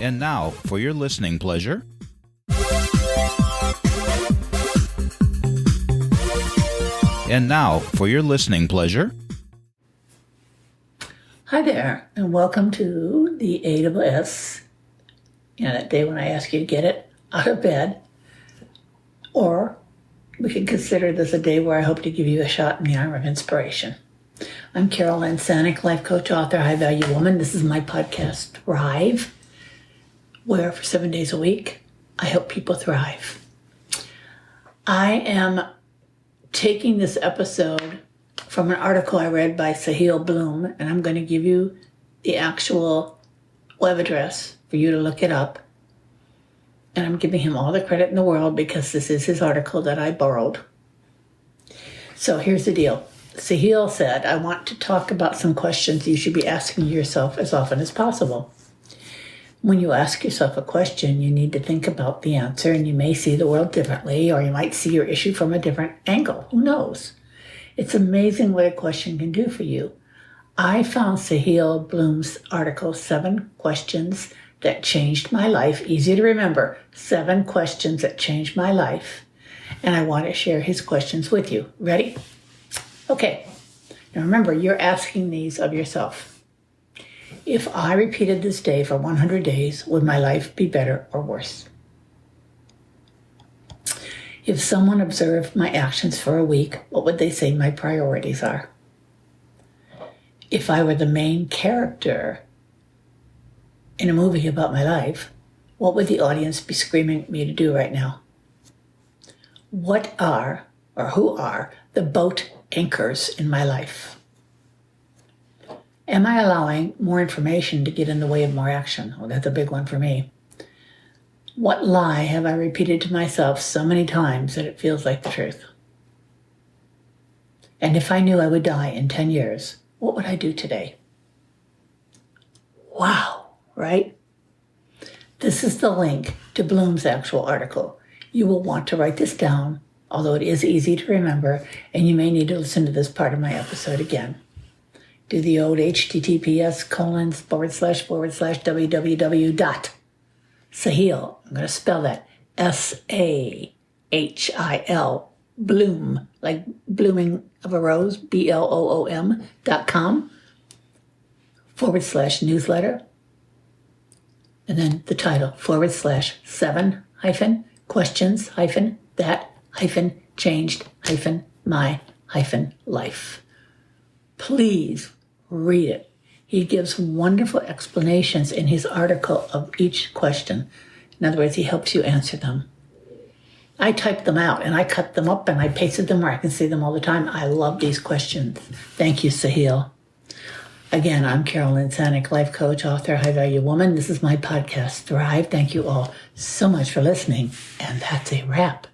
And now, for your listening pleasure, Hi there, and welcome to the AWS. That day when I ask you to get it out of bed. Or we can consider this a day where I hope to give you a shot in the arm of inspiration. I'm Carol Lansanic, life coach, author, high-value woman. This is my podcast, Thrive, where for 7 days a week, I help people thrive. I am taking this episode from an article I read by Sahil Bloom, and I'm going to give you the actual web address for you to look it up. And I'm giving him all the credit in the world because this is his article that I borrowed. So here's the deal. Sahil said, I want to talk about some questions you should be asking yourself as often as possible. When you ask yourself a question, you need to think about the answer, and you may see the world differently, or you might see your issue from a different angle. Who knows? It's amazing what a question can do for you. I found Sahil Bloom's article, 7 Questions That Changed My Life, easy to remember, 7 questions that changed my life, and I want to share his questions with you. Ready? Okay. Now remember, you're asking these of yourself. If I repeated this day for 100 days, would my life be better or worse? If someone observed my actions for a week, what would they say my priorities are? If I were the main character in a movie about my life, what would the audience be screaming at me to do right now? What are, or who are, the boat anchors in my life? Am I allowing more information to get in the way of more action? Well, that's a big one for me. What lie have I repeated to myself so many times that it feels like the truth? And if I knew I would die in 10 years, what would I do today? Wow, right? This is the link to Bloom's actual article. You will want to write this down, although it is easy to remember, and you may need to listen to this part of my episode again. Do the old https://www.Sahil, I'm going to spell that, Sahil, Bloom, like blooming of a rose, BLOOM.com, /newsletter, and then the title, /7 questions that changed my life. Please read it. He gives wonderful explanations in his article of each question. In other words, he helps you answer them. I typed them out and I cut them up and I pasted them where I can see them all the time. I love these questions. Thank you, Sahil. Again, I'm Carol Lansanic, life coach, author, high-value woman. This is my podcast, Thrive. Thank you all so much for listening. And that's a wrap.